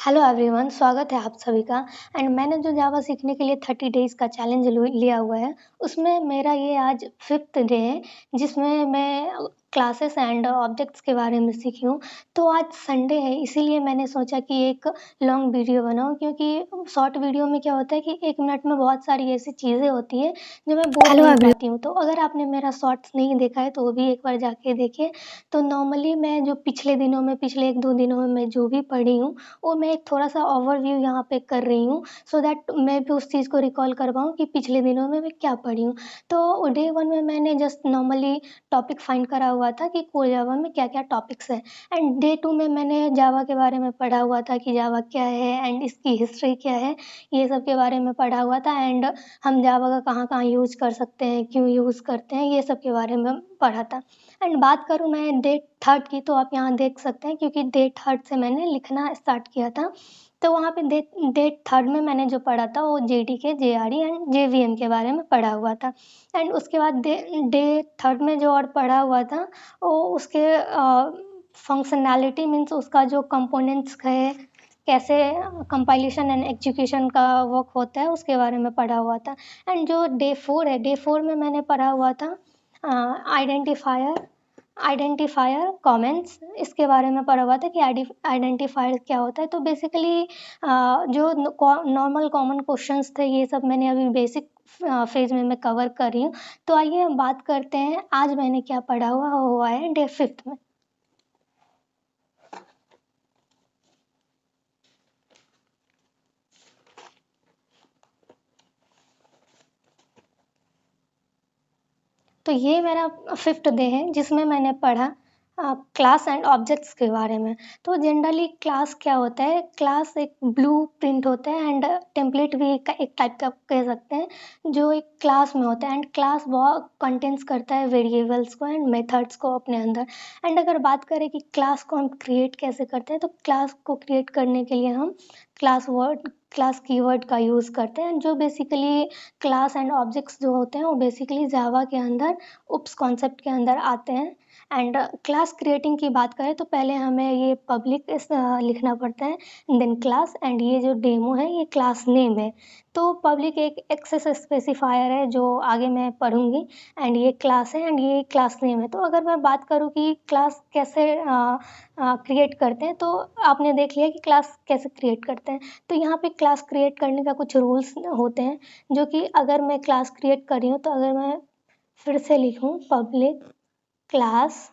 Hello everyone, स्वागत है आप सभी का। एंड मैंने जो जावा सीखने के लिए 30 डेज़ का चैलेंज लिया हुआ है, उसमें मेरा ये आज 5th डे है, जिसमें मैं क्लासेस एंड ऑब्जेक्ट्स के बारे में सीखी हूँ। तो आज संडे है, इसीलिए मैंने सोचा कि एक लॉन्ग वीडियो बनाऊँ, क्योंकि शॉर्ट वीडियो में क्या होता है कि 1 मिनट में बहुत सारी ऐसी चीज़ें होती हैं जो मैं बोल नहीं पाती हूँ। तो अगर आपने मेरा शॉर्ट्स नहीं देखा है तो वो भी एक बार जाके देखिए। तो नॉर्मली मैं जो पिछले 1-2 दिनों में मैं जो भी पढ़ी हूँ, वो मैं एक थोड़ा-सा ओवरव्यू यहाँ पे कर रही हूँ, सो दैट मैं भी उस चीज़ को रिकॉल कर पाऊँ कि पिछले दिनों में मैं क्या पढ़ी हूँ। तो डे 1 में मैंने जस्ट नॉर्मली टॉपिक फाइंड करा हुआ था कि कोर जावा में क्या-क्या टॉपिक्स हैं। एंड डे 2 में मैंने जावा के बारे में पढ़ा हुआ था कि जावा क्या है एंड इसकी हिस्ट्री क्या है, ये सब के बारे में पढ़ा हुआ था। एंड हम जावा का कहाँ-कहाँ यूज़ कर सकते हैं, क्यों यूज़ करते हैं, ये सब के बारे में पढ़ा था। एंड बात करूँ मैं डे 3 की, तो आप यहाँ देख सकते हैं, क्योंकि डे 3 से मैंने लिखना स्टार्ट किया था। तो वहाँ पे डे 3 में मैंने जो पढ़ा था वो जेडीके, जेआरई एंड जेवीएम के बारे में पढ़ा हुआ था। एंड उसके बाद डे 3 में जो और पढ़ा हुआ था, वो उसके फंक्शनैलिटी मीन्स उसका जो कंपोनेंट्स है, कैसे कंपाइलेशन एंड एग्जीक्यूशन का वर्क होता है, उसके बारे में पढ़ा हुआ था। एंड जो डे 4 है, डे 4 में मैंने पढ़ा हुआ था आइडेंटिफायर कमेंट्स, इसके बारे में पढ़ा हुआ था कि आइडेंटिफायर क्या होता है। तो बेसिकली जो नॉर्मल कॉमन क्वेश्चंस थे, ये सब मैंने अभी बेसिक फेज में मैं कवर कर रही हूँ। तो आइए हम बात करते हैं आज मैंने क्या पढ़ा हुआ है डे 5 में। तो ये मेरा 5th डे है, जिसमें मैंने पढ़ा क्लास एंड ऑब्जेक्ट्स के बारे में। तो जनरली क्लास क्या होता है, क्लास एक ब्लूप्रिंट होता है एंड टेम्पलेट भी एक टाइप का कह सकते हैं, जो एक क्लास में होता है। एंड क्लास बहुत कंटेंट्स करता है वेरिएबल्स को एंड मेथड्स को अपने अंदर। एंड अगर बात करें कि क्लास को हम क्रिएट कैसे करते हैं, तो क्लास को क्रिएट करने के लिए हम क्लास कीवर्ड का यूज़ करते हैं, जो बेसिकली क्लास एंड ऑब्जेक्ट्स जो होते हैं वो बेसिकली जावा के अंदर उप्स कॉन्सेप्ट के अंदर आते हैं। एंड क्लास क्रिएटिंग की बात करें तो पहले हमें ये पब्लिक लिखना पड़ता है, देन क्लास, एंड ये जो डेमो है ये क्लास नेम है। तो पब्लिक एक एक्सेस स्पेसिफायर है जो आगे मैं पढ़ूंगी, एंड ये क्लास है एंड ये क्लास नेम है। तो अगर मैं बात करूँ कि क्लास कैसे क्रिएट करते हैं, तो आपने देख लिया कि क्लास कैसे क्रिएट करते हैं। तो यहाँ पे क्लास क्रिएट करने का कुछ रूल्स होते हैं, जो कि अगर मैं क्लास क्रिएट कर रही हूँ, तो अगर मैं फिर से लिखूँ पब्लिक क्लास,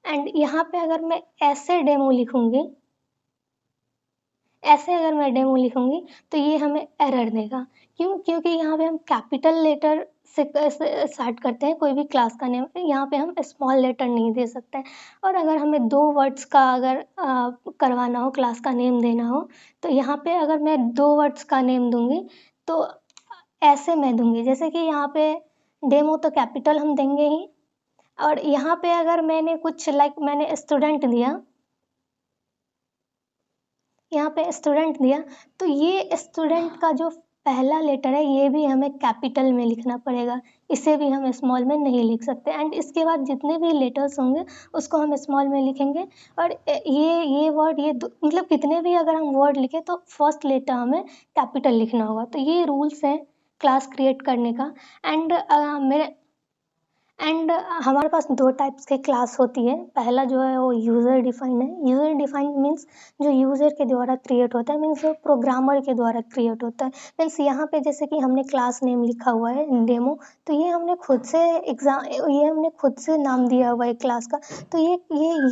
एंड यहाँ पे अगर मैं ऐसे डेमो लिखूँगी, तो ये हमें एरर देगा। क्यों? क्योंकि यहाँ पे हम कैपिटल लेटर से स्टार्ट करते हैं कोई भी क्लास का नेम, यहाँ पे हम स्मॉल लेटर नहीं दे सकते हैं। और अगर हमें 2 वर्ड्स का अगर करवाना हो, क्लास का नेम देना हो, तो यहाँ पे अगर मैं 2 वर्ड्स का नेम दूंगी, तो ऐसे मैं दूंगी, जैसे कि यहाँ पे डेमो तो कैपिटल हम देंगे ही, और यहाँ पे अगर मैंने कुछ मैंने स्टूडेंट दिया, यहाँ पे स्टूडेंट दिया, तो ये स्टूडेंट का जो पहला लेटर है ये भी हमें कैपिटल में लिखना पड़ेगा, इसे भी हम स्मॉल में नहीं लिख सकते। एंड इसके बाद जितने भी लेटर्स होंगे उसको हम स्मॉल में लिखेंगे। और ये वर्ड मतलब कितने भी अगर हम वर्ड लिखें तो फर्स्ट लेटर हमें कैपिटल लिखना होगा। तो ये रूल्स हैं क्लास क्रिएट करने का। एंड हमारे पास 2 टाइप्स की क्लास होती है। पहला जो है वो यूज़र डिफाइंड है। यूज़र डिफाइंड मीन्स जो यूज़र के द्वारा क्रिएट होता है, मीन्स जो प्रोग्रामर के द्वारा क्रिएट होता है। मीन्स यहाँ पे जैसे कि हमने क्लास नेम लिखा हुआ है डेमो, तो ये हमने खुद से नाम दिया हुआ है क्लास का, तो ये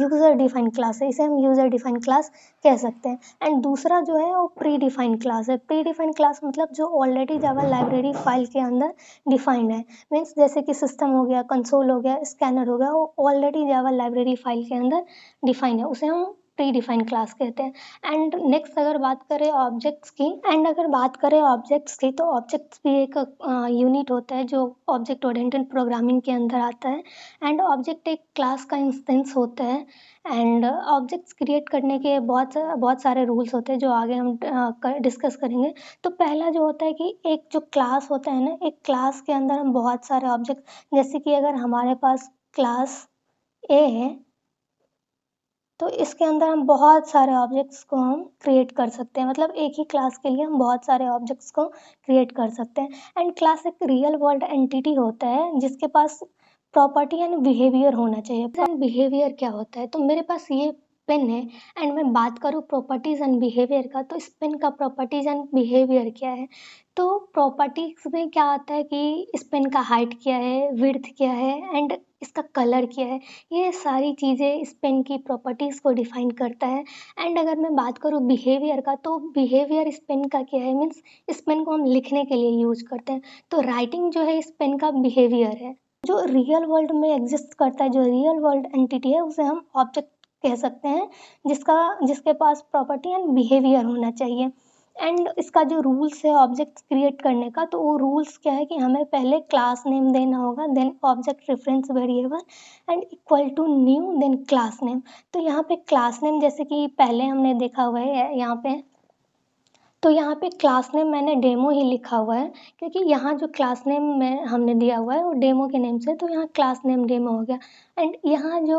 यूज़र डिफाइंड क्लास है, इसे हम यूज़र डिफाइंड क्लास कह सकते हैं। एंड दूसरा जो है वो प्री डिफाइंड क्लास है। प्री डिफाइंड क्लास मतलब जो ऑलरेडी जावा लाइब्रेरी फाइल के अंदर डिफाइंड है। मीन्स जैसे कि सिस्टम हो गया, कंसोल हो गया, स्कैनर हो गया, वो ऑलरेडी जावा लाइब्रेरी फाइल के अंदर डिफाइन है, उसे हम प्री डिफाइन क्लास कहते हैं। एंड नेक्स्ट अगर बात करें ऑब्जेक्ट्स की, तो ऑब्जेक्ट्स भी एक यूनिट होता है जो ऑब्जेक्ट ओरिएंटेड प्रोग्रामिंग के अंदर आता है। एंड ऑब्जेक्ट एक क्लास का इंस्टेंस होता है। एंड ऑब्जेक्ट्स क्रिएट करने के बहुत सारे रूल्स होते हैं, जो आगे हम डिस्कस करेंगे। तो पहला जो होता है कि एक जो क्लास होता है ना, एक क्लास के अंदर हम बहुत सारे ऑब्जेक्ट, जैसे कि अगर हमारे पास क्लास ए है, तो इसके अंदर हम बहुत सारे ऑब्जेक्ट्स को हम क्रिएट कर सकते हैं, मतलब एक ही क्लास के लिए हम बहुत सारे ऑब्जेक्ट्स को क्रिएट कर सकते हैं। एंड क्लास एक रियल वर्ल्ड एंटिटी होता है जिसके पास प्रॉपर्टी एंड बिहेवियर होना चाहिए। एंड बिहेवियर क्या होता है, तो मेरे पास ये पेन है एंड मैं बात करूँ प्रॉपर्टीज एंड बिहेवियर का, तो इस पेन का प्रॉपर्टीज एंड बिहेवियर क्या है। तो प्रॉपर्टीज में क्या आता है कि इस पेन का हाइट क्या है, विड्थ क्या है एंड इसका कलर क्या है, ये सारी चीज़ें इस पेन की प्रॉपर्टीज़ को डिफाइन करता है। एंड अगर मैं बात करूँ बिहेवियर का, तो बिहेवियर इस पेन का क्या है, मीन्स इस पेन को हम लिखने के लिए यूज करते हैं। तो राइटिंग जो है इस पेन का बिहेवियर है। जो रियल वर्ल्ड में एग्जिस्ट करता है, जो रियल वर्ल्ड एंटिटी है, उसे हम ऑब्जेक्ट कह सकते हैं, जिसके पास प्रॉपर्टी एंड बिहेवियर होना चाहिए। एंड इसका जो रूल्स है ऑब्जेक्ट क्रिएट करने का, तो वो रूल्स क्या है कि हमें पहले क्लास नेम देना होगा, then object reference variable and equal to new, then class name. तो यहाँ पे क्लास नेम जैसे कि पहले हमने देखा हुआ है यहाँ पे, तो यहाँ पे क्लास नेम मैंने डेमो ही लिखा हुआ है, क्योंकि यहाँ जो क्लास नेम में हमने दिया हुआ है वो डेमो के नेम से, तो यहाँ क्लास नेम डेमो हो गया। एंड यहाँ जो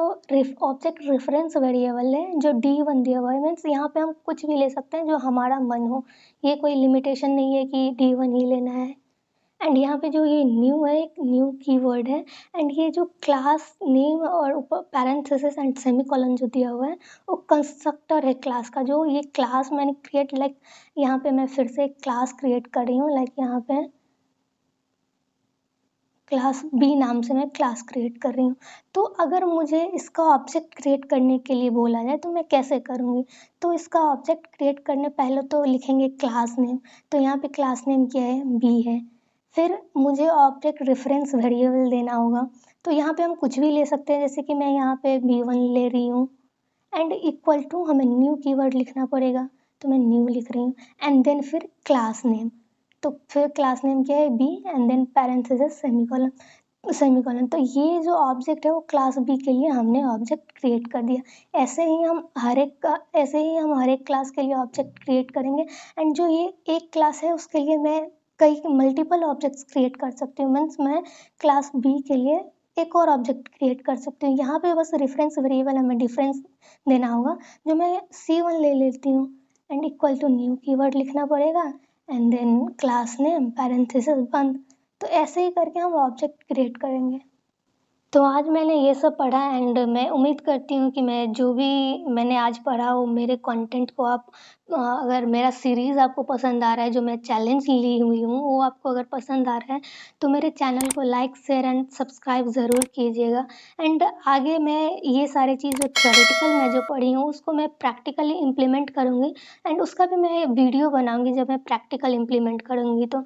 ऑब्जेक्ट रेफरेंस वेरिएबल है जो D1 दिया हुआ है, मीन्स यहाँ पे हम कुछ भी ले सकते हैं जो हमारा मन हो, ये कोई लिमिटेशन नहीं है कि D1 ही लेना है। एंड यहाँ पे जो ये न्यू है, एक न्यू कीवर्ड है। एंड ये जो क्लास नेम और ऊपर पैरेंथेसिस एंड सेमीकोलन जो दिया हुआ है, वो कंस्ट्रक्टर है क्लास का। जो ये क्लास मैंने क्रिएट, लाइक यहाँ पे मैं फिर से एक क्लास क्रिएट कर रही हूँ, लाइक यहाँ पे क्लास बी नाम से मैं क्लास क्रिएट कर रही हूँ। तो अगर मुझे इसका ऑब्जेक्ट क्रिएट करने के लिए बोला जाए तो मैं कैसे करूँगी। तो इसका ऑब्जेक्ट क्रिएट करने पहले तो लिखेंगे क्लास नेम। तो यहाँ पे क्लास नेम क्या है, बी है। फिर मुझे ऑब्जेक्ट रेफरेंस वेरिएबल देना होगा, तो यहाँ पे हम कुछ भी ले सकते हैं, जैसे कि मैं यहाँ पे B1 ले रही हूँ। एंड इक्वल टू हमें न्यू कीवर्ड लिखना पड़ेगा, तो मैं न्यू लिख रही हूँ। एंड देन फिर क्लास नेम, तो फिर क्लास नेम क्या है, B, and then parenthesis semicolon. तो ये जो ऑब्जेक्ट है वो क्लास बी के लिए हमने ऑब्जेक्ट क्रिएट कर दिया। ऐसे ही हम हर एक क्लास के लिए ऑब्जेक्ट क्रिएट करेंगे। एंड जो ये एक क्लास है उसके लिए मैं कई मल्टीपल ऑब्जेक्ट्स क्रिएट कर सकती हूँ, मीन्स मैं क्लास बी के लिए एक और ऑब्जेक्ट क्रिएट कर सकती हूँ। यहाँ पे बस रेफरेंस वेरिएबल हमें डिफरेंस देना होगा, जो मैं C1 ले लेती हूँ। And equal to new keyword लिखना पड़ेगा, and then class name parenthesis बंद। तो ऐसे ही करके हम ऑब्जेक्ट क्रिएट करेंगे। तो आज मैंने ये सब पढ़ा एंड मैं उम्मीद करती हूँ कि मैं जो भी मैंने आज पढ़ा वो मेरे कंटेंट को आप अगर मेरा सीरीज़ आपको पसंद आ रहा है, जो मैं चैलेंज ली हुई हूँ वो आपको अगर पसंद आ रहा है, तो मेरे चैनल को लाइक शेयर एंड सब्सक्राइब ज़रूर कीजिएगा। एंड आगे मैं ये सारी चीज़ जो थ्योरेटिकल मैं जो पढ़ी हूँ उसको मैं प्रैक्टिकली इम्प्लीमेंट करूँगी, एंड उसका भी मैं वीडियो बनाऊँगी जब मैं प्रैक्टिकल इम्प्लीमेंट करूँगी। तो